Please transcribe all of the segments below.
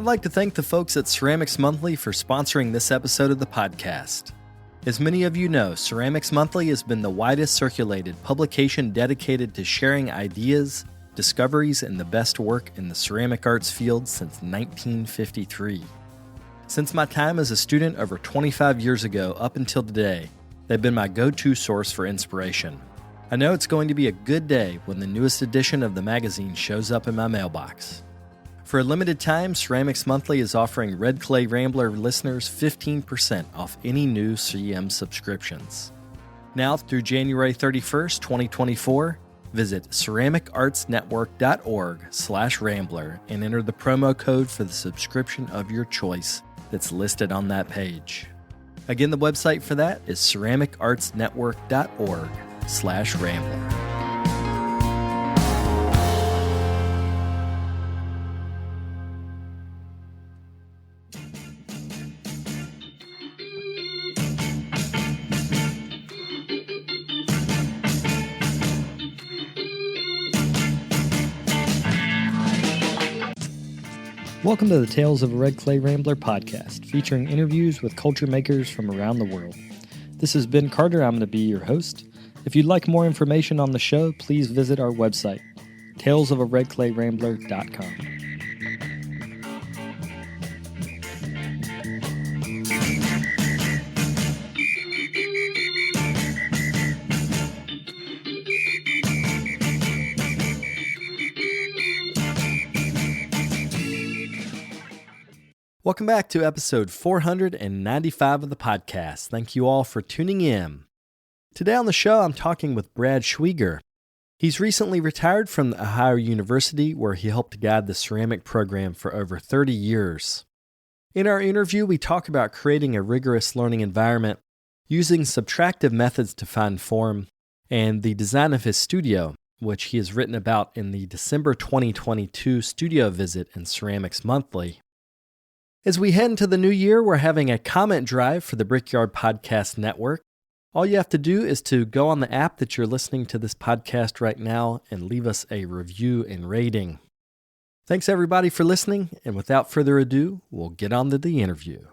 I'd like to thank the folks at Ceramics Monthly for sponsoring this episode of the podcast. As many of you know, Ceramics Monthly has been the widest circulated publication dedicated to sharing ideas, discoveries, and the best work in the ceramic arts field since 1953. Since my time as a student over 25 years ago up until today, they've been my go-to source for inspiration. I know it's going to be a good day when the newest edition of the magazine shows up in my mailbox. For a limited time, Ceramics Monthly is offering Red Clay Rambler listeners 15% off any new CM subscriptions. Now through January 31st, 2024, visit ceramicartsnetwork.org/Rambler and enter the promo code for the subscription of your choice that's listed on that page. Again, the website for that is ceramicartsnetwork.org/Rambler. Welcome to the Tales of a Red Clay Rambler podcast, featuring interviews with culture makers from around the world. This is Ben Carter. I'm going to be your host. If you'd like more information on the show, please visit our website, talesofaredclayrambler.com. Welcome back to episode 495 of the podcast. Thank you all for tuning in. Today on the show, I'm talking with Brad Schwieger. He's recently retired from the Ohio University, where he helped guide the ceramic program for over 30 years. In our interview, we talk about creating a rigorous learning environment, using subtractive methods to find form, and the design of his studio, which he has written about in the December 2022 studio visit in Ceramics Monthly. As we head into the new year, we're having a comment drive for the Brickyard Podcast Network. All you have to do is to go on the app that you're listening to this podcast right now and leave us a review and rating. Thanks everybody for listening, and without further ado, we'll get on to the interview.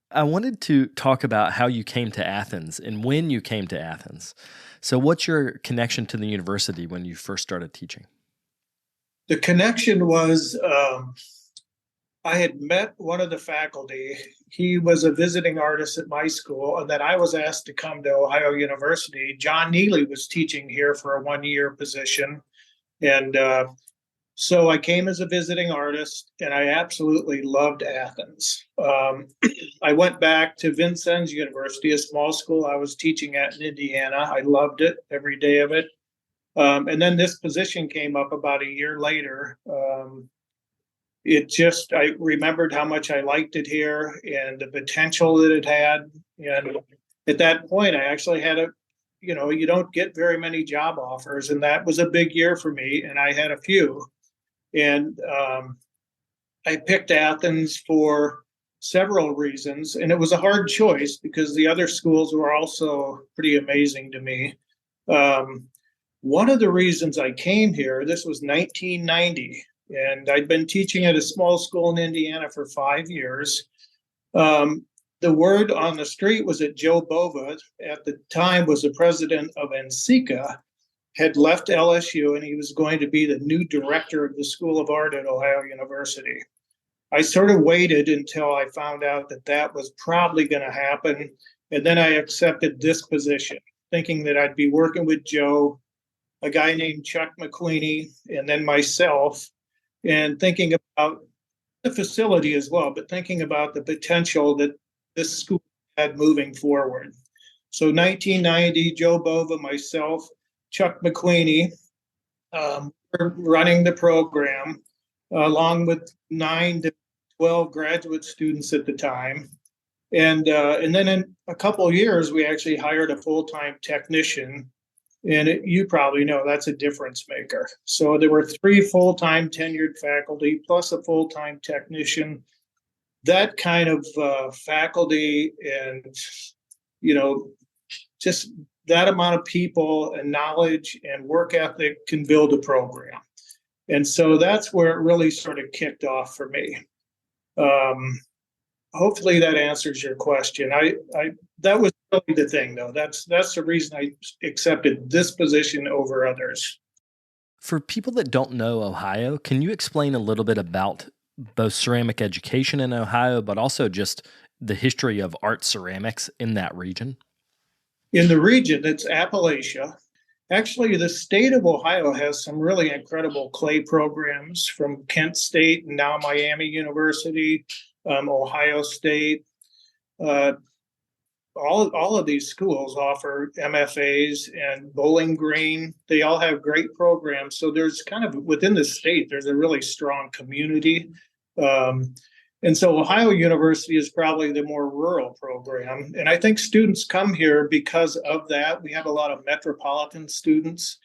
I wanted to talk about how you came to Athens and when you came to Athens. So what's your connection to the university when you first started teaching? The connection was I had met one of the faculty. He was a visiting artist at my school, and then I was asked to come to Ohio University. John Neely was teaching here for a one-year position, and so I came as a visiting artist, and I absolutely loved Athens. I went back to Vincennes University, a small school I was teaching at in Indiana. I loved it, every day of it. And then this position came up about a year later. I remembered how much I liked it here and the potential that it had. And at that point, I actually had you don't get very many job offers, and that was a big year for me, and I had a few. And I picked Athens for several reasons, and it was a hard choice because the other schools were also pretty amazing to me. One of the reasons I came here, this was 1990, and I'd been teaching at a small school in Indiana for 5 years. The word on the street was that Joe Bova, at the time was the president of NCECA, had left LSU, and he was going to be the new director of the School of Art at Ohio University. I sort of waited until I found out that that was probably going to happen, and then I accepted this position, thinking that I'd be working with Joe, a guy named Chuck McQueenie, and then myself, and thinking about the facility as well, but thinking about the potential that this school had moving forward. So 1990, Joe Bova, myself, Chuck McQueenie, running the program, along with 9 to 12 graduate students at the time. And then in a couple of years, we actually hired a full-time technician And you probably know that's a difference maker. So there were 3 full-time tenured faculty plus a full-time technician. That kind of faculty and, you know, just that amount of people and knowledge and work ethic can build a program. And so that's where it really sort of kicked off for me. Hopefully that answers your question. I that was really the thing, though. That's the reason I accepted this position over others. For people that don't know Ohio, can you explain a little bit about both ceramic education in Ohio, but also just the history of art ceramics in that region? In the region, it's Appalachia. Actually, the state of Ohio has some really incredible clay programs from Kent State and now Miami University, Ohio State. Uh, all of these schools offer MFAs and Bowling Green. They all have great programs. So there's kind of within the state, there's a really strong community. And so Ohio University is probably the more rural program. And I think students come here because of that. We have a lot of metropolitan students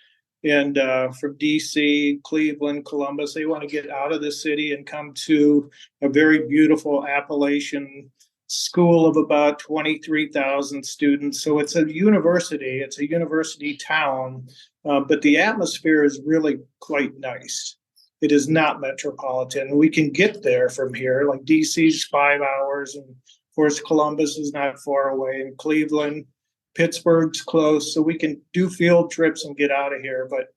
and from DC, Cleveland, Columbus. They want to get out of the city and come to a very beautiful Appalachian school of about 23,000 students. So it's a university town, but the atmosphere is really quite nice. It is not metropolitan. We can get there from here, like DC's 5 hours, and of course Columbus is not far away, and Cleveland, Pittsburgh's close, so we can do field trips and get out of here. But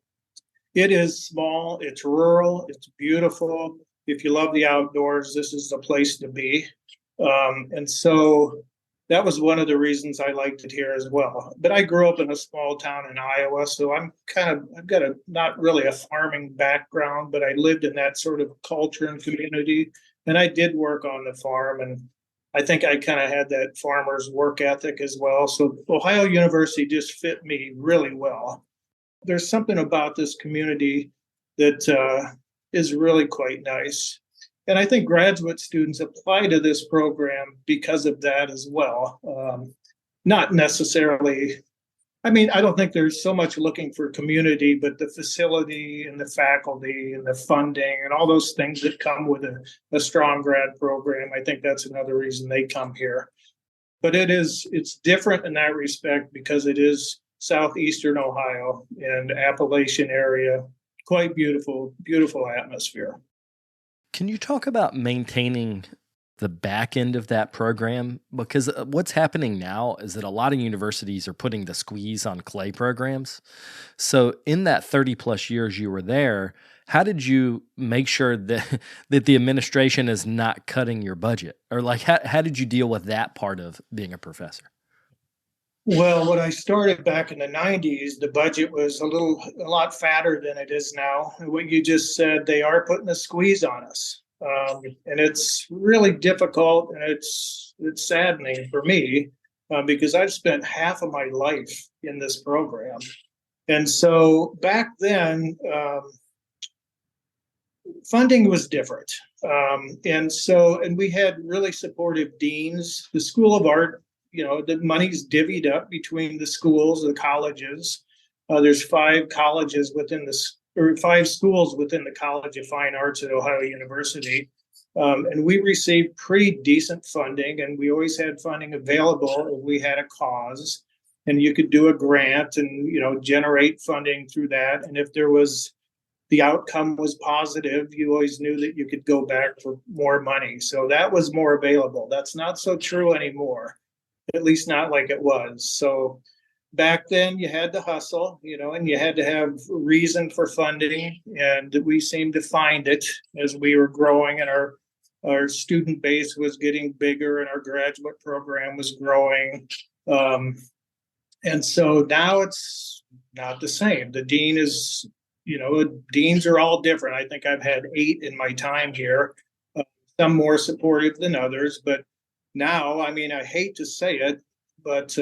it is small, it's rural, it's beautiful. If you love the outdoors, this is the place to be. And so that was one of the reasons I liked it here as well. But I grew up in a small town in Iowa, so I've got a not really a farming background, but I lived in that sort of culture and community. And I did work on the farm, and I think I kind of had that farmer's work ethic as well. So Ohio University just fit me really well. There's something about this community that is really quite nice. And I think graduate students apply to this program because of that as well. Not necessarily, I mean, I don't think there's so much looking for community, but the facility and the faculty and the funding and all those things that come with a strong grad program, I think that's another reason they come here. But it's different in that respect because it is southeastern Ohio and Appalachian area, quite beautiful, beautiful atmosphere. Can you talk about maintaining the back end of that program? Because what's happening now is that a lot of universities are putting the squeeze on clay programs. So in that 30 plus years you were there, how did you make sure that the administration is not cutting your budget? Or like how did you deal with that part of being a professor? Well, when I started back in the 90s, the budget was a lot fatter than it is now. What you just said, they are putting a squeeze on us. And it's really difficult, and it's saddening for me because I've spent half of my life in this program. And so back then, funding was different. And we had really supportive deans. The School of Art, the money's divvied up between the schools, the colleges. There's 5 colleges or 5 schools within the College of Fine Arts at Ohio University. And we received pretty decent funding, and we always had funding available if we had a cause. And you could do a grant and, generate funding through that. And if the outcome was positive, you always knew that you could go back for more money. So that was more available. That's not so true anymore, at least not like it was. So back then you had to hustle, and you had to have reason for funding. And we seemed to find it as we were growing, and our student base was getting bigger and our graduate program was growing. And so now it's not the same. The dean is, deans are all different. I think I've had 8 in my time here, some more supportive than others. But now, I mean, I hate to say it, but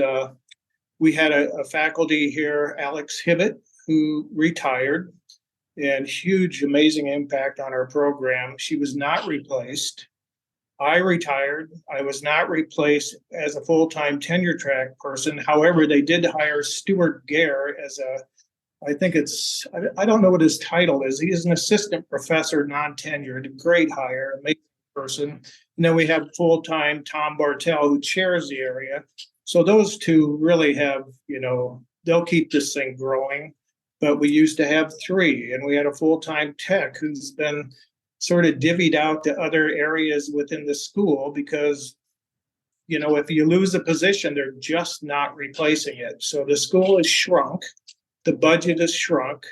we had a faculty here, Alex Hibbett, who retired, and huge, amazing impact on our program. She was not replaced. I retired. I was not replaced as a full-time tenure track person. However, they did hire Stuart Gare as I think I don't know what his title is. He is an assistant professor, non-tenured, great hire, amazing person. And then we have full-time Tom Bartel, who chairs the area. So those two really have, they'll keep this thing growing. But we used to have three, and we had a full-time tech who's been sort of divvied out to other areas within the school because, if you lose a position, they're just not replacing it. So the school is shrunk, the budget is shrunk,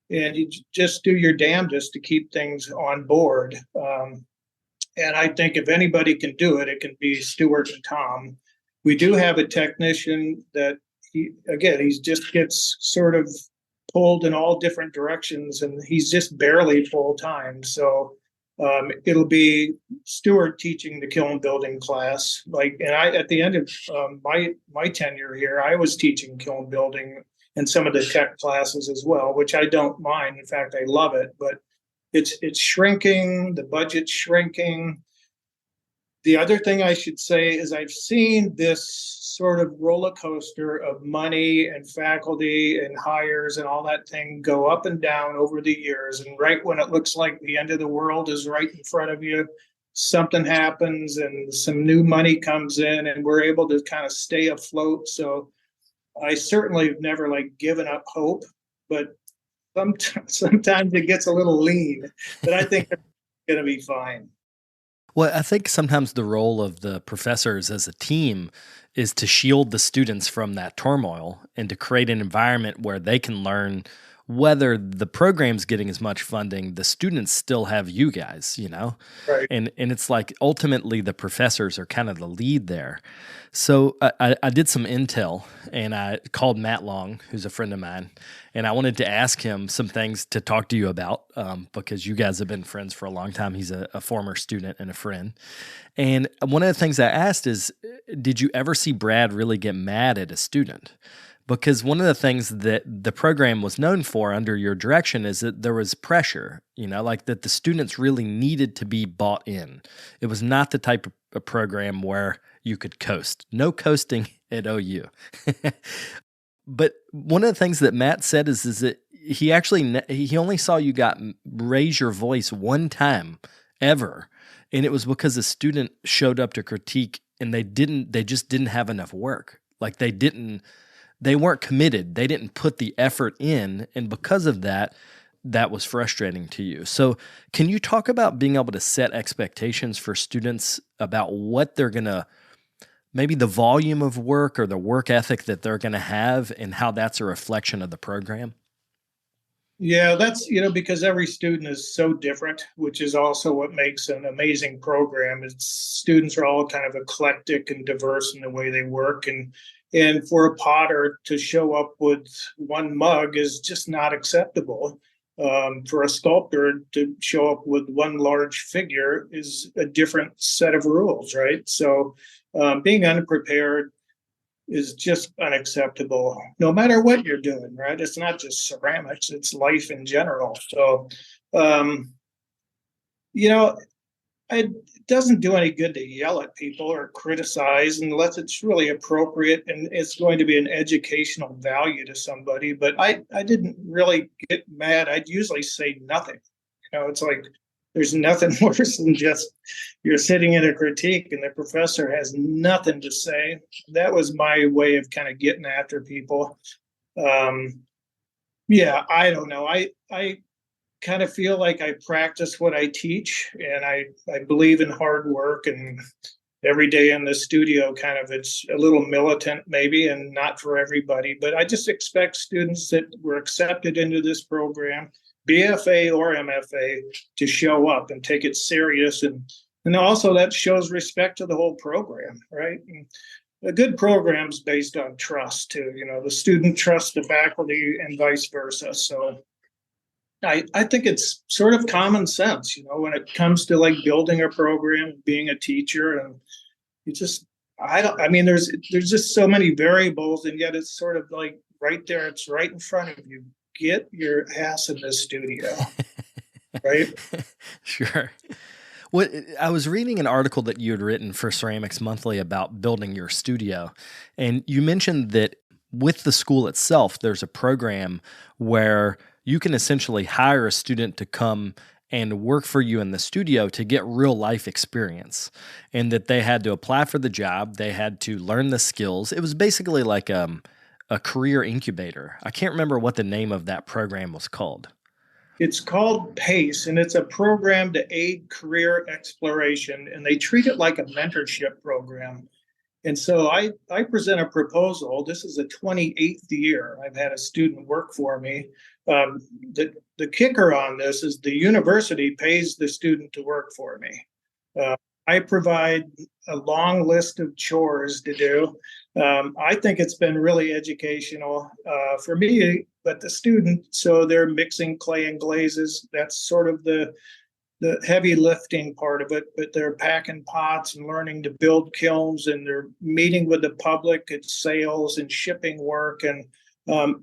and you just do your damnedest to keep things on board. And I think if anybody can do it, it can be Stuart and Tom. We do have a technician that he just gets sort of pulled in all different directions, and he's just barely full time. So it'll be Stuart teaching the kiln building class. And I, at the end of my tenure here, I was teaching kiln building and some of the tech classes as well, which I don't mind. In fact, I love it. But it's shrinking. The budget's shrinking. The other thing I should say is I've seen this sort of roller coaster of money and faculty and hires and all that thing go up and down over the years. And right when it looks like the end of the world is right in front of you, something happens and some new money comes in and we're able to kind of stay afloat. So I certainly have never given up hope, but sometimes it gets a little lean, but I think it's going to be fine. Well, I think sometimes the role of the professors as a team is to shield the students from that turmoil and to create an environment where they can learn whether the program's getting as much funding, the students still have you guys, Right. And it's like ultimately the professors are kind of the lead there. So I did some intel and I called Matt Long, who's a friend of mine, and I wanted to ask him some things to talk to you about because you guys have been friends for a long time. He's a former student and a friend. And one of the things I asked is, did you ever see Brad really get mad at a student? Because one of the things that the program was known for under your direction is that there was pressure, that the students really needed to be bought in. It was not the type of program where you could coast. No coasting at OU. But one of the things that Matt said is that he only saw you raise your voice one time ever. And it was because a student showed up to critique and they just didn't have enough work. They weren't committed. They didn't put the effort in. And because of that, that was frustrating to you. So can you talk about being able to set expectations for students about what they're going to, maybe the volume of work or the work ethic that they're going to have and how that's a reflection of the program? Yeah, that's, because every student is so different, which is also what makes an amazing program. Students are all kind of eclectic and diverse in the way they work. And for a potter to show up with one mug is just not acceptable. For a sculptor to show up with one large figure is a different set of rules, right? So being unprepared is just unacceptable, no matter what you're doing, right? It's not just ceramics, it's life in general. So, it doesn't do any good to yell at people or criticize unless it's really appropriate and it's going to be an educational value to somebody. But I didn't really get mad. I'd usually say nothing. It's like there's nothing worse than just you're sitting in a critique and the professor has nothing to say. That was my way of kind of getting after people. Yeah, I don't know. I kind of feel like I practice what I teach, and I believe in hard work, and every day in the studio it's a little militant maybe and not for everybody, but I just expect students that were accepted into this program, BFA or MFA, to show up and take it serious, and also that shows respect to the whole program, right? And a good program's based on trust too. The student trusts the faculty and vice versa. So I think it's sort of common sense, when it comes to building a program, being a teacher, and there's just so many variables, and yet it's sort of right there, it's right in front of you. Get your ass in the studio, right? Sure. What I was reading an article that you had written for Ceramics Monthly about building your studio, and you mentioned that with the school itself, there's a program where you can essentially hire a student to come and work for you in the studio to get real life experience, and that they had to apply for the job, they had to learn the skills. It was basically like a career incubator. I can't remember what the name of that program was called. It's called PACE, and it's a program to aid career exploration, and they treat it like a mentorship program. And so I present a proposal. This is the 28th year I've had a student work for me. Um, the kicker on this is the university pays the student to work for me. Uh, I provide a long list of chores to do. I think it's been really educational for me, but the student, so they're mixing clay and glazes. That's sort of the heavy lifting part of it, but they're packing pots and learning to build kilns, and they're meeting with the public at sales and shipping work. And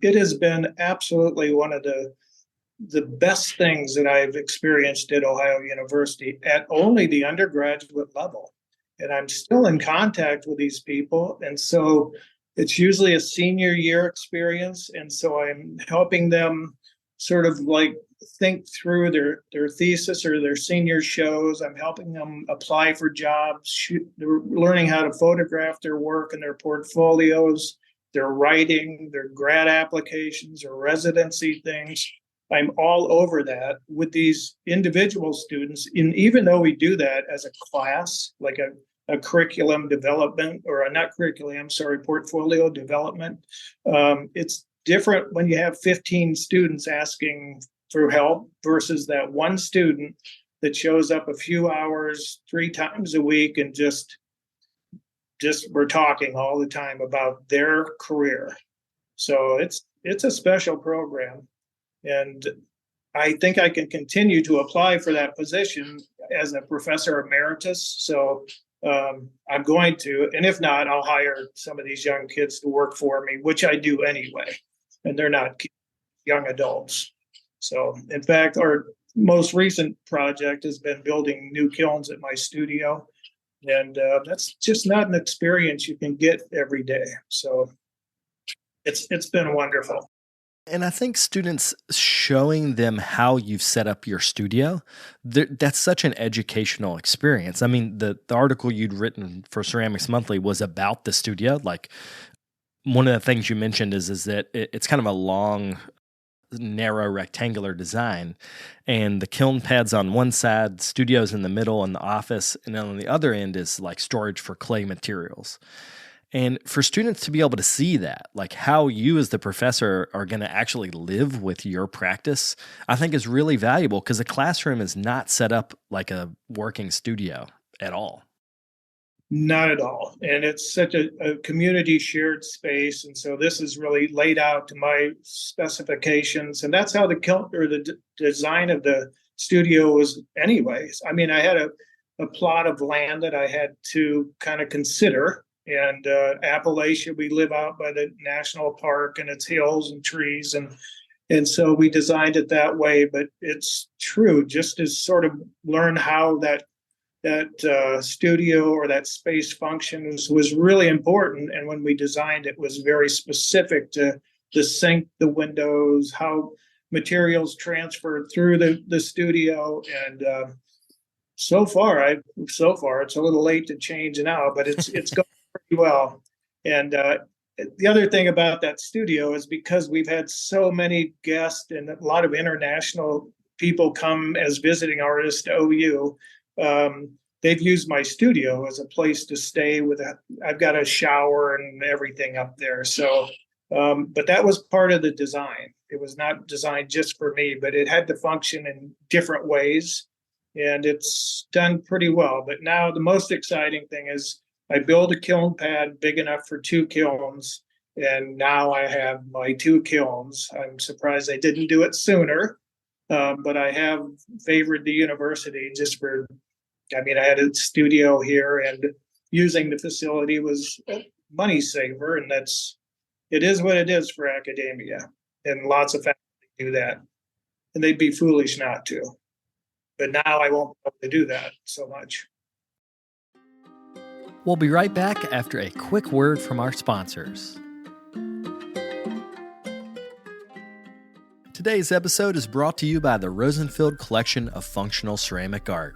it has been absolutely one of the best things that I've experienced at Ohio University at only the undergraduate level. And I'm still in contact with these people. And so it's usually a senior year experience. And so I'm helping them sort of like think through their thesis or their senior shows. I'm helping them apply for jobs. They're learning how to photograph their work and their portfolios, their writing, their grad applications or residency things. I'm all over that with these individual students. And even though we do that as a class, like a curriculum development or a not curriculum, I'm sorry, portfolio development, it's different when you have 15 students asking for help versus that one student that shows up a few hours 3 times a week and just we're talking all the time about their career. So it's a special program, and I think I can continue to apply for that position as a professor emeritus. So I'm going to, and if not, I'll hire some of these young kids to work for me, which I do anyway, and they're not young adults. So, in fact, our most recent project has been building new kilns at my studio, and that's just not an experience you can get every day. So, it's been wonderful. And I think students showing them how you've set up your studio, that's such an educational experience. I mean, the article you'd written for Ceramics Monthly was about the studio. Like, one of the things you mentioned is that it's kind of a long, narrow rectangular design, and the kiln pads on one side, studios in the middle, and the office, and then on the other end is like storage for clay materials. And for students to be able to see that, like how you as the professor are going to actually live with your practice, I think is really valuable, because a classroom is not set up like a working studio at all. Not at all. And it's such a community shared space. And so this is really laid out to my specifications. And that's how the kiln or the design of the studio was anyways. I mean, I had a plot of land that I had to kind of consider. And Appalachia, we live out by the national park, and it's hills and trees. And so we designed it that way. But it's true, just to sort of learn how that studio or that space functions was really important. And when we designed it, was very specific to the sink, the windows, how materials transferred through the studio. And so far it's a little late to change now, but it's going pretty well. And the other thing about that studio is because we've had so many guests and a lot of international people come as visiting artists to OU. They've used my studio as a place to stay with. I've got a shower and everything up there. So, but that was part of the design. It was not designed just for me, but it had to function in different ways, and it's done pretty well. But now the most exciting thing is I build a kiln pad big enough for 2 kilns, and now I have my 2 kilns. I'm surprised I didn't do it sooner. But I have favored the university just for, I mean, I had a studio here, and using the facility was a money saver. And it is what it is for academia. And lots of faculty do that. And they'd be foolish not to. but now I won't be able to do that so much. We'll be right back after a quick word from our sponsors. Today's episode is brought to you by the Rosenfield Collection of Functional Ceramic Art.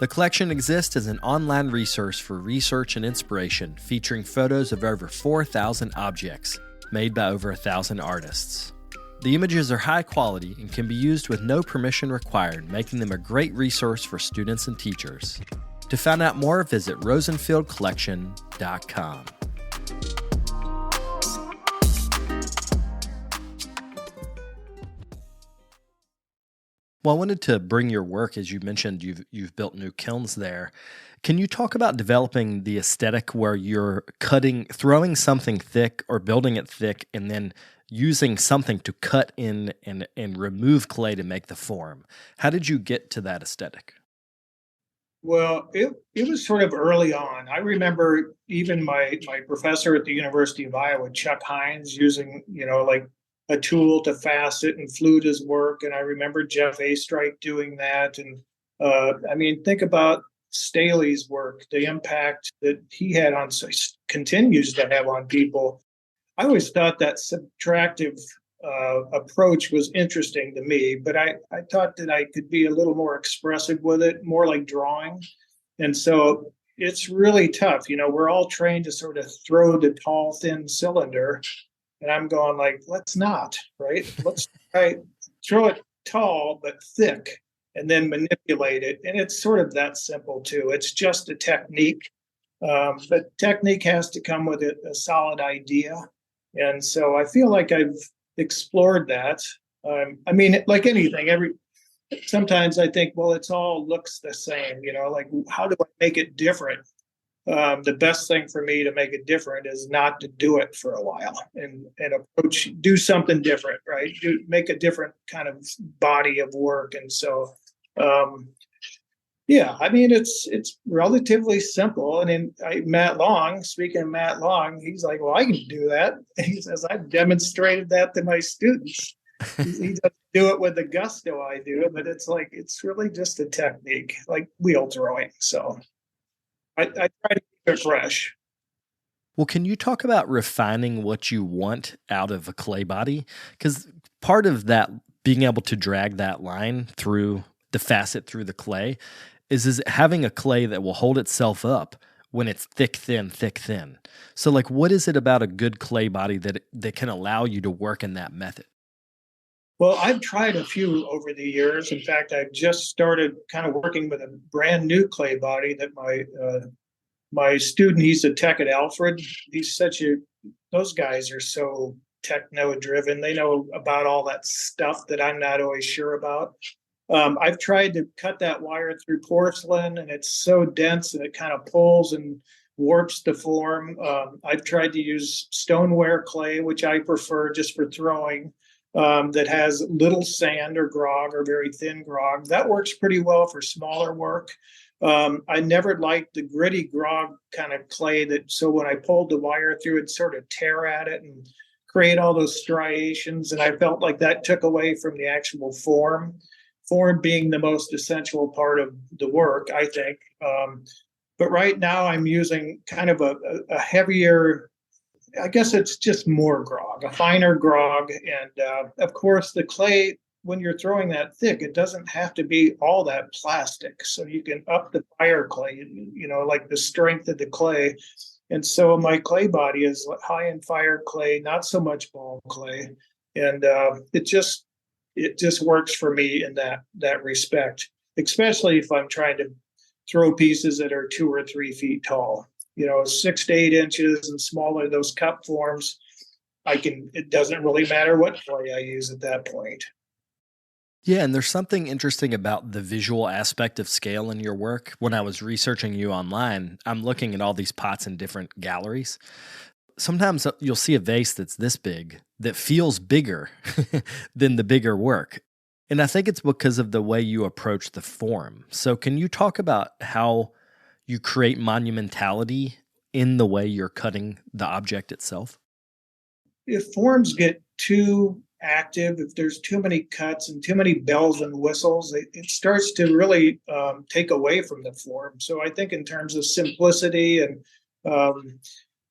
The collection exists as an online resource for research and inspiration, featuring photos of over 4,000 objects made by over 1,000 artists. The images are high quality and can be used with no permission required, making them a great resource for students and teachers. To find out more, visit rosenfieldcollection.com. Well, I wanted to bring your work, as you mentioned, you've built new kilns there. Can you talk about developing the aesthetic where you're throwing something thick or building it thick, and then using something to cut in and remove clay to make the form? How did you get to that aesthetic? Well, it was sort of early on. I remember even my professor at the University of Iowa, Chuck Hines, using, like a tool to facet and flute his work. And I remember Jeff Astrike doing that. And think about Staley's work, the impact that he had continues to have on people. I always thought that subtractive approach was interesting to me, but I thought that I could be a little more expressive with it, more like drawing. And so it's really tough. We're all trained to sort of throw the tall, thin cylinder. And I'm going like, let's not, right? Let's try throw it tall but thick and then manipulate it. And it's sort of that simple too. It's just a technique. But technique has to come with a solid idea. And so I feel like I've explored that. Like anything, sometimes I think, well, it's all looks the same, like how do I make it different? The best thing for me to make it different is not to do it for a while and do something different, right? Make a different kind of body of work. And so, it's relatively simple. And then Matt Long, speaking of Matt Long, he's like, well, I can do that. He says, I've demonstrated that to my students. He doesn't do it with the gusto I do, but it's really just a technique, like wheel throwing. So I try to keep it fresh. Well, can you talk about refining what you want out of a clay body? Because part of that, being able to drag that line through the facet through the clay, is having a clay that will hold itself up when it's thick, thin, thick, thin. So, what is it about a good clay body that can allow you to work in that method? Well, I've tried a few over the years. In fact, I've just started kind of working with a brand new clay body that my student, he's a tech at Alfred. Those guys are so techno driven. They know about all that stuff that I'm not always sure about. I've tried to cut that wire through porcelain, and it's so dense and it kind of pulls and warps the form. I've tried to use stoneware clay, which I prefer just for throwing. That has little sand or grog or very thin grog. That works pretty well for smaller work. I never liked the gritty grog kind of clay so when I pulled the wire through, it'd sort of tear at it and create all those striations. And I felt like that took away from the actual form being the most essential part of the work, I think. But right now I'm using kind of a heavier, I guess it's just more grog, a finer grog. And of course, the clay, when you're throwing that thick, it doesn't have to be all that plastic. So you can up the fire clay, like the strength of the clay. And so my clay body is high in fire clay, not so much ball clay. And it just works for me in that respect, especially if I'm trying to throw pieces that are 2 or 3 feet tall. 6 to 8 inches and smaller, those cup forms, it doesn't really matter what clay I use at that point. Yeah, and there's something interesting about the visual aspect of scale in your work. When I was researching you online, I'm looking at all these pots in different galleries. Sometimes you'll see a vase that's this big that feels bigger than the bigger work. And I think it's because of the way you approach the form. So can you talk about how you create monumentality in the way you're cutting the object itself? If forms get too active, if there's too many cuts and too many bells and whistles, it starts to really take away from the form. So I think in terms of simplicity and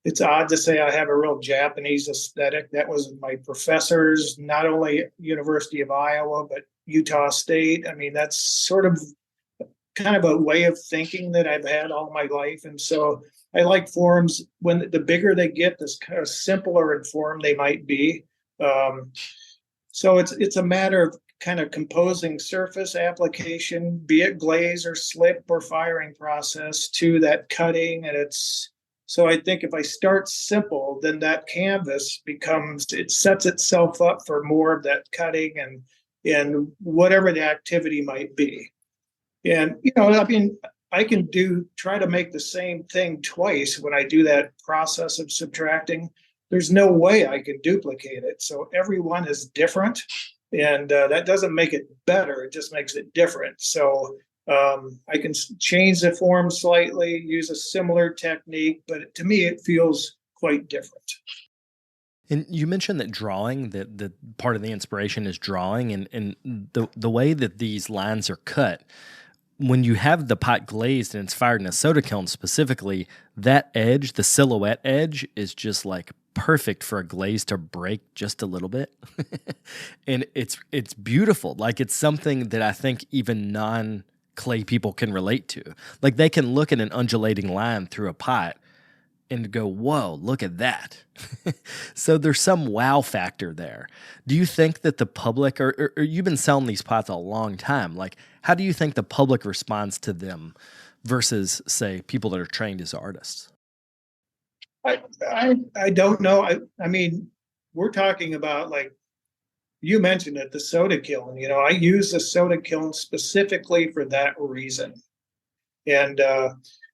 it's odd to say I have a real Japanese aesthetic. That was my professors, not only University of Iowa, but Utah State. I mean, that's sort of kind of a way of thinking that I've had all my life. And so I like forms when the bigger they get, this kind of simpler in form they might be. So it's a matter of kind of composing surface application, be it glaze or slip or firing process, to that cutting. And so I think if I start simple, then that canvas it sets itself up for more of that cutting and whatever the activity might be. And, I mean, I can try to make the same thing twice when I do that process of subtracting. There's no way I can duplicate it. So every one is different. And that doesn't make it better. It just makes it different. So I can change the form slightly, use a similar technique, but to me, it feels quite different. And you mentioned that drawing, that part of the inspiration is drawing, and the way that these lines are cut, when you have the pot glazed and it's fired in a soda kiln specifically, that edge, the silhouette edge, is just like perfect for a glaze to break just a little bit. And it's beautiful. Like, it's something that I think even non-clay people can relate to. Like, they can look at an undulating line through a pot and go, whoa, look at that. So there's some wow factor there. Do you think that the public, or you've been selling these pots a long time, like, how do you think the public responds to them versus, say, people that are trained as artists? I don't know. I mean, we're talking about, like you mentioned it, the soda kiln. I use the soda kiln specifically for that reason. And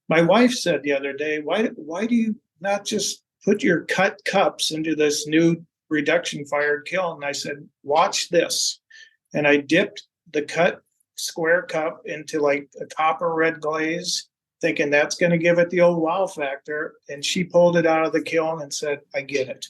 my wife said the other day, why do you not just put your cut cups into this new reduction fired kiln? And I said, watch this. And I dipped the cut square cup into like a copper red glaze, thinking that's going to give it the old wow factor. And she pulled it out of the kiln and said, I get it.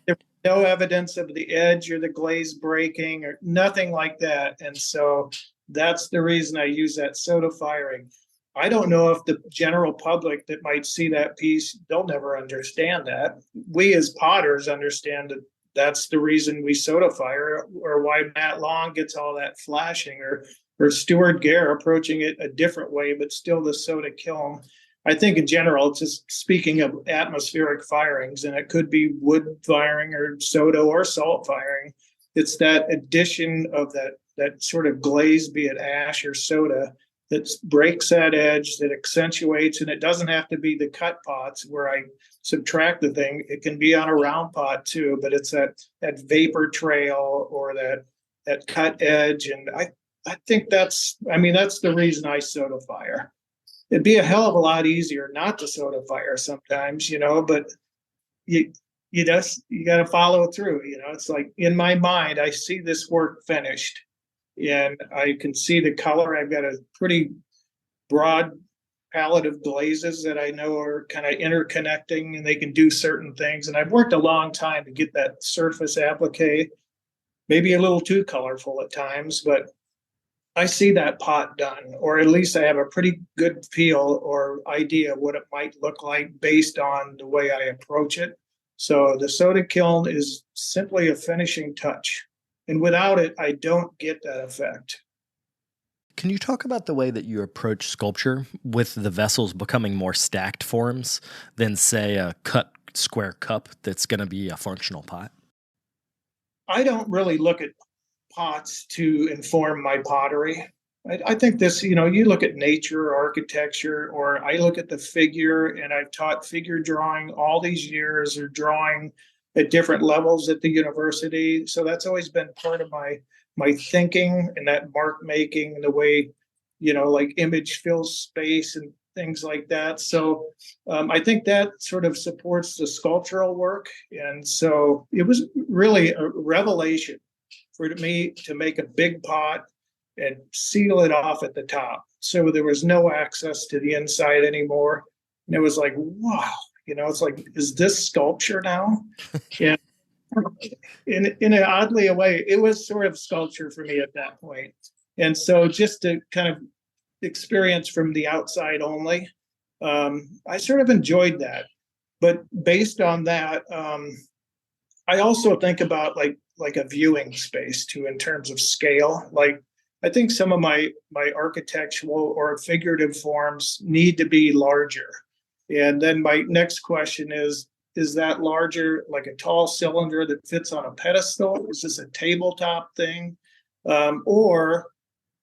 There's no evidence of the edge or the glaze breaking or nothing like that. And so that's the reason I use that soda firing. I don't know if the general public that might see that piece, they'll never understand that. We as potters understand that that's the reason we soda fire, or why Matt Long gets all that flashing, or Stuart Gare approaching it a different way, but still the soda kiln. I think in general, it's just speaking of atmospheric firings, and it could be wood firing or soda or salt firing. It's that addition of that sort of glaze, be it ash or soda, that breaks that edge, that accentuates, and it doesn't have to be the cut pots where I subtract the thing. It can be on a round pot too, but it's that vapor trail or that cut edge. And I think that's the reason I soda fire. It'd be a hell of a lot easier not to soda fire sometimes, but you got to follow through. It's like, in my mind, I see this work finished and I can see the color. I've got a pretty broad palette of glazes that I know are kind of interconnecting, and they can do certain things. And I've worked a long time to get that surface applique, maybe a little too colorful at times, but I see that pot done, or at least I have a pretty good feel or idea what it might look like based on the way I approach it. So the soda kiln is simply a finishing touch. And without it, I don't get that effect. Can you talk about the way that you approach sculpture with the vessels becoming more stacked forms than, say, a cut square cup that's going to be a functional pot? I don't really look at pots to inform my pottery. I think this, you look at nature, architecture, or I look at the figure, and I've taught figure drawing all these years, or drawing at different levels at the university. So that's always been part of my thinking, and that mark making, and the way, like image fills space and things like that. So I think that sort of supports the sculptural work. And so it was really a revelation for me to make a big pot and seal it off at the top. So there was no access to the inside anymore. And it was like, wow, it's like, is this sculpture now? And in an oddly a way, it was sort of sculpture for me at that point. And so just to kind of experience from the outside only, I sort of enjoyed that. But based on that, I also think about like a viewing space too in terms of scale. Like I think some of my architectural or figurative forms need to be larger. And then my next question is that larger like a tall cylinder that fits on a pedestal? Is this a tabletop thing? Or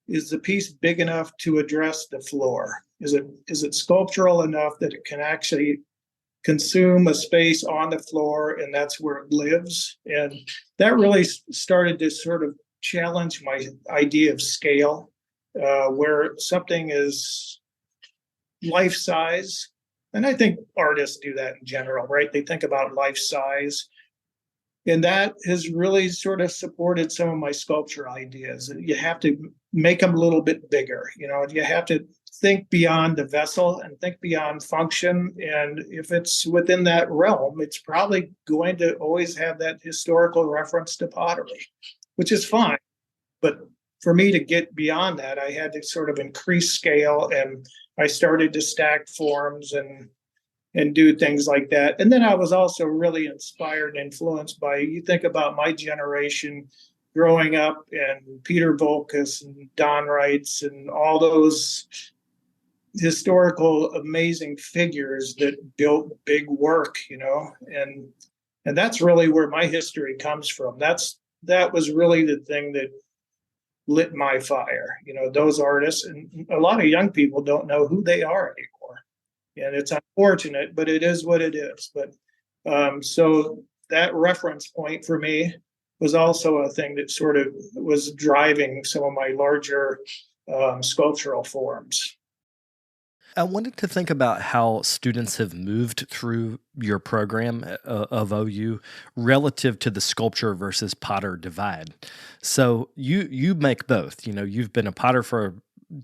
is the piece big enough to address the floor? Is it sculptural enough that it can actually consume a space on the floor and that's where it lives? And that really started to sort of challenge my idea of scale, where something is life size. And I think artists do that in general, right? They think about life size. And that has really sort of supported some of my sculpture ideas. You have to make them a little bit bigger. You have to think beyond the vessel and think beyond function. And if it's within that realm, it's probably going to always have that historical reference to pottery, which is fine. But for me to get beyond that, I had to sort of increase scale, and I started to stack forms and do things like that. And then I was also really inspired and influenced by, you think about my generation growing up and Peter Volkus and Don Reitz and all those historical amazing figures that built big work, and that's really where my history comes from. That was really the thing that lit my fire, those artists. And a lot of young people don't know who they are anymore. And it's unfortunate, but it is what it is. But so that reference point for me was also a thing that sort of was driving some of my larger sculptural forms. I wanted to think about how students have moved through your program of OU relative to the sculpture versus potter divide. So you make both. You've been a potter for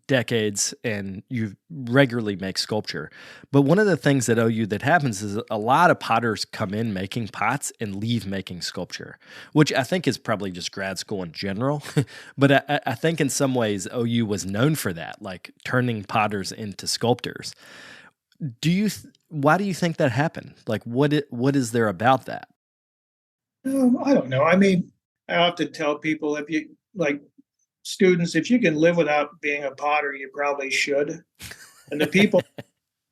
decades and you regularly make sculpture. But one of the things at OU that happens is a lot of potters come in making pots and leave making sculpture, which I think is probably just grad school in general. But I think in some ways OU was known for that, like turning potters into sculptors. Why do you think that happened? Like what is there about that? I don't know. I mean, I often tell people, if you like students, if you can live without being a potter, you probably should. And the people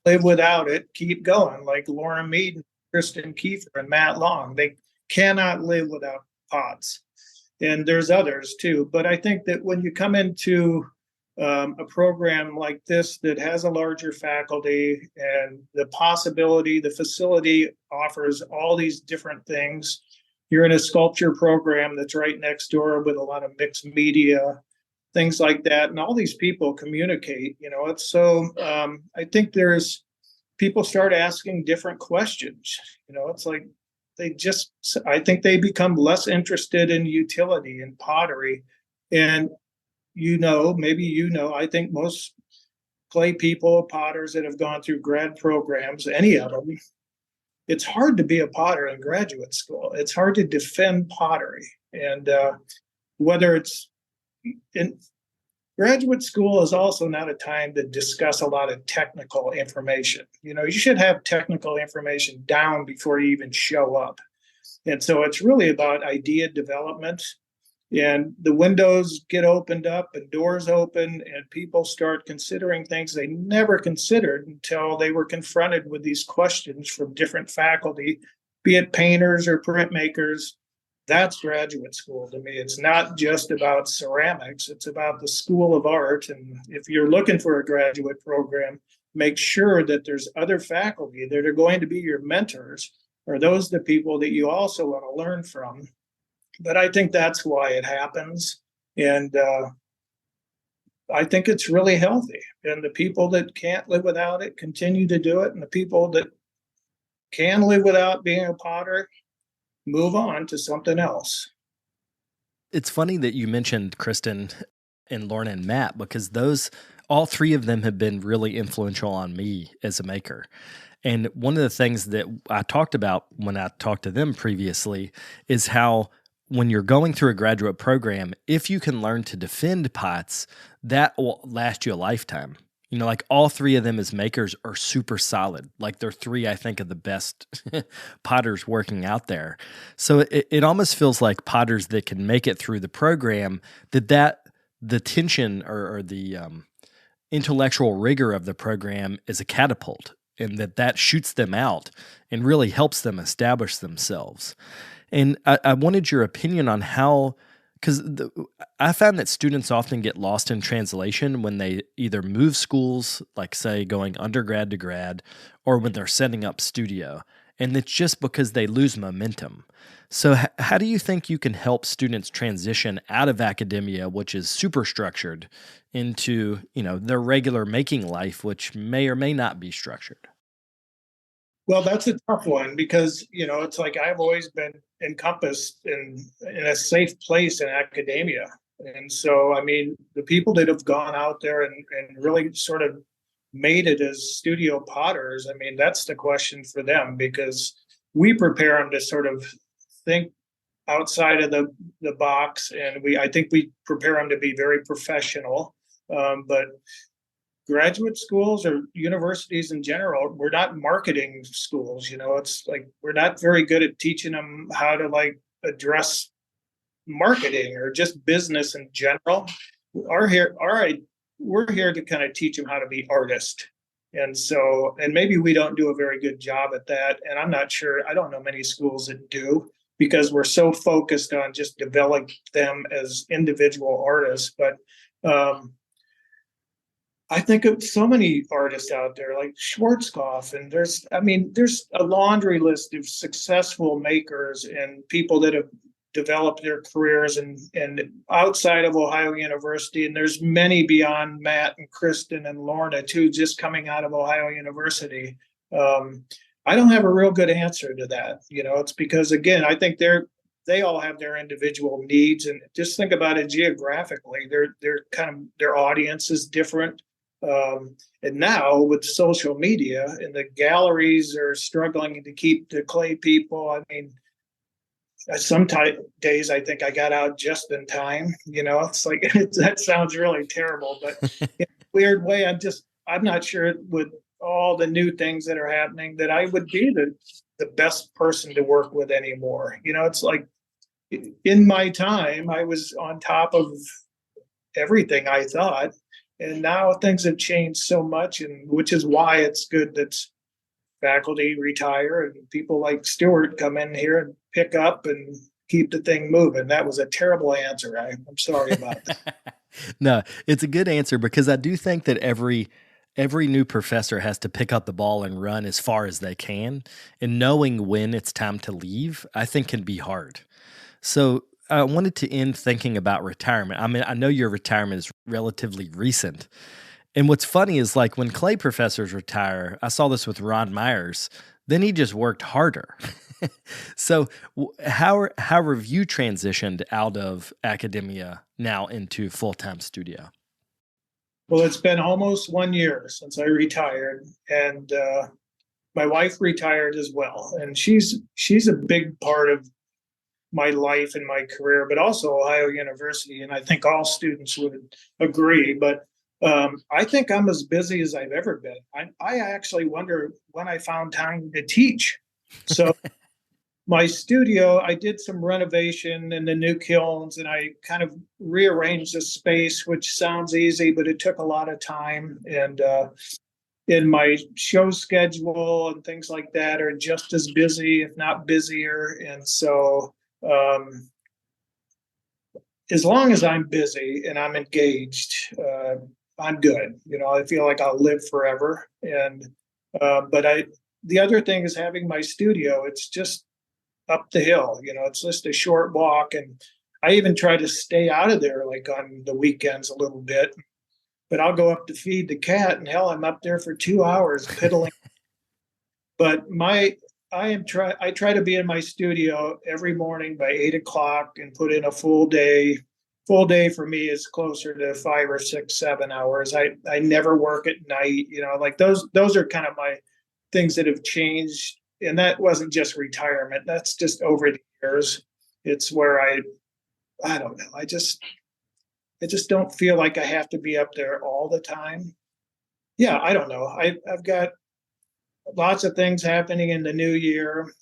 live without it, keep going, like Lauren Mead and Kristen Kiefer and Matt Long. They cannot live without pots. And there's others too. But I think that when you come into a program like this that has a larger faculty and the possibility, the facility offers all these different things. You're in a sculpture program that's right next door with a lot of mixed media, things like that. And all these people communicate, it's so, I think people start asking different questions. It's like I think they become less interested in utility and pottery. And, I think most clay people, potters that have gone through grad programs, any of them, it's hard to be a potter in graduate school. It's hard to defend pottery. And whether it's in graduate school is also not a time to discuss a lot of technical information. You should have technical information down before you even show up. And so it's really about idea development, and the windows get opened up and doors open and people start considering things they never considered until they were confronted with these questions from different faculty, be it painters or printmakers. That's graduate school to me. It's not just about ceramics. It's about the School of Art. And if you're looking for a graduate program, make sure that there's other faculty that are going to be your mentors, or those the people that you also want to learn from. But I think that's why it happens. And I think it's really healthy. And the people that can't live without it continue to do it. And the people that can live without being a potter move on to something else. It's funny that you mentioned Kristen and Lauren and Matt, because those all three of them have been really influential on me as a maker. And one of the things that I talked about when I talked to them previously is how when you're going through a graduate program, if you can learn to defend pots, that will last you a lifetime. You know, like all three of them as makers are super solid. Like they're three, I think, of the best potters working out there. So it almost feels like potters that can make it through the program, that the tension or the intellectual rigor of the program is a catapult, and that shoots them out and really helps them establish themselves. And I wanted your opinion on how, because I found that students often get lost in translation when they either move schools, like say going undergrad to grad, or when they're setting up studio. And it's just because they lose momentum. So how do you think you can help students transition out of academia, which is super structured, into, their regular making life, which may or may not be structured? Well, that's a tough one because, it's like I've always been encompassed in a safe place in academia. And so, I mean, the people that have gone out there and really sort of made it as studio potters, I mean, that's the question for them because we prepare them to sort of think outside of the box. And I think we prepare them to be very professional. But graduate schools or universities in general, we're not marketing schools. It's like we're not very good at teaching them how to like address marketing or just business in general. We're here to kind of teach them how to be artists. And maybe we don't do a very good job at that. And I'm not sure, I don't know many schools that do because we're so focused on just developing them as individual artists. But I think of so many artists out there like Schwarzkopf, and there's a laundry list of successful makers and people that have developed their careers and outside of Ohio University. And there's many beyond Matt and Kristen and Lorna too, just coming out of Ohio University. I don't have a real good answer to that. It's because again, I think they all have their individual needs, and just think about it geographically. Their audience is different. And now with social media and the galleries are struggling to keep the clay people. I mean, days I think I got out just in time. It's like that sounds really terrible, but in a weird way, I'm not sure with all the new things that are happening that I would be the best person to work with anymore. It's like in my time, I was on top of everything, I thought. And now things have changed so much, and which is why it's good that faculty retire and people like Stuart come in here and pick up and keep the thing moving. That was a terrible answer. I'm sorry about that. No, it's a good answer because I do think that every new professor has to pick up the ball and run as far as they can, and knowing when it's time to leave, I think can be hard. So I wanted to end thinking about retirement. I mean, I know your retirement is relatively recent. And what's funny is like when clay professors retire, I saw this with Ron Myers, then he just worked harder. So how have you transitioned out of academia now into full-time studio? Well, it's been almost 1 year since I retired, and my wife retired as well. And she's a big part of my life and my career, but also Ohio University. And I think all students would agree. But I think I'm as busy as I've ever been. I actually wonder when I found time to teach. So my studio, I did some renovation in the new kilns and I kind of rearranged the space, which sounds easy, but it took a lot of time. And in my show schedule and things like that are just as busy, if not busier. And so as long as I'm busy and I'm engaged, I'm good. I feel like I'll live forever. And but the other thing is having my studio. It's just up the hill. It's just a short walk, and I even try to stay out of there like on the weekends a little bit. But I'll go up to feed the cat, and hell, I'm up there for 2 hours piddling. But I try to be in my studio every morning by 8 o'clock and put in a full day full day for me is closer to 5 or 6, 7 hours. I never work at night, like those are kind of my things that have changed. And that wasn't just retirement. That's just over the years. It's where I don't know. I just don't feel like I have to be up there all the time. Yeah, I don't know. I've got lots of things happening in the new year.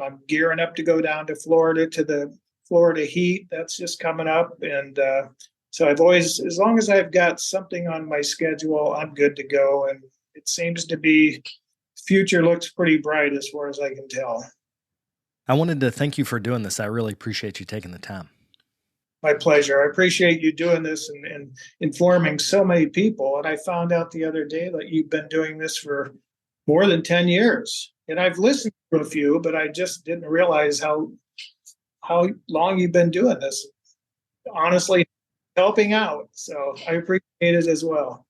I'm gearing up to go down to Florida to the Florida heat. That's just coming up. And so I've always, as long as I've got something on my schedule, I'm good to go. And it seems to be, future looks pretty bright as far as I can tell. I wanted to thank you for doing this. I really appreciate you taking the time. My pleasure. I appreciate you doing this and informing so many people. And I found out the other day that you've been doing this for more than 10 years. And I've listened to a few, but I just didn't realize how long you've been doing this. Honestly, helping out. So I appreciate it as well.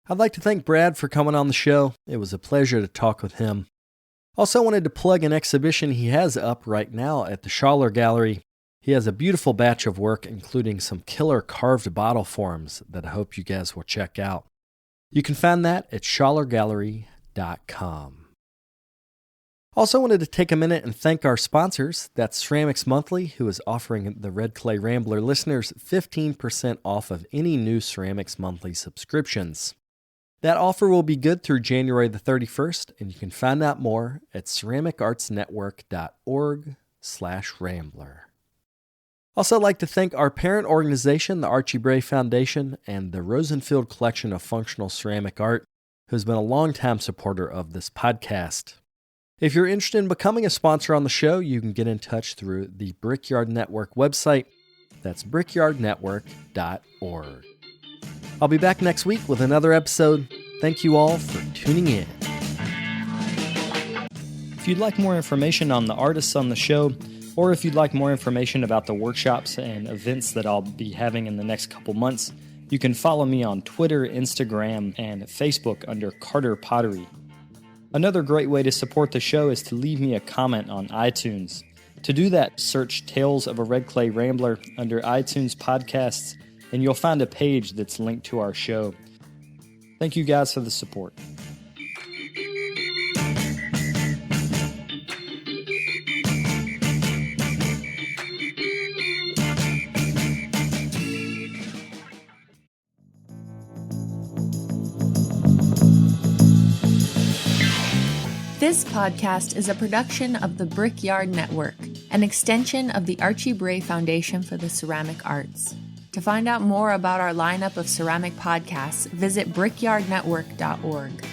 I'd like to thank Brad for coming on the show. It was a pleasure to talk with him. Also wanted to plug an exhibition he has up right now at the Schaller Gallery. He has a beautiful batch of work, including some killer carved bottle forms that I hope you guys will check out. You can find that at schallergallery.com. Also wanted to take a minute and thank our sponsors. That's Ceramics Monthly, who is offering the Red Clay Rambler listeners 15% off of any new Ceramics Monthly subscriptions. That offer will be good through January the 31st, and you can find out more at ceramicartsnetwork.org/Rambler. Also, I'd like to thank our parent organization, the Archie Bray Foundation, and the Rosenfield Collection of Functional Ceramic Art, who's been a longtime supporter of this podcast. If you're interested in becoming a sponsor on the show, you can get in touch through the Brickyard Network website. That's brickyardnetwork.org. I'll be back next week with another episode. Thank you all for tuning in. If you'd like more information on the artists on the show, or if you'd like more information about the workshops and events that I'll be having in the next couple months, you can follow me on Twitter, Instagram, and Facebook under Carter Pottery. Another great way to support the show is to leave me a comment on iTunes. To do that, search Tales of a Red Clay Rambler under iTunes Podcasts, and you'll find a page that's linked to our show. Thank you guys for the support. This podcast is a production of the Brickyard Network, an extension of the Archie Bray Foundation for the Ceramic Arts. To find out more about our lineup of ceramic podcasts, visit brickyardnetwork.org.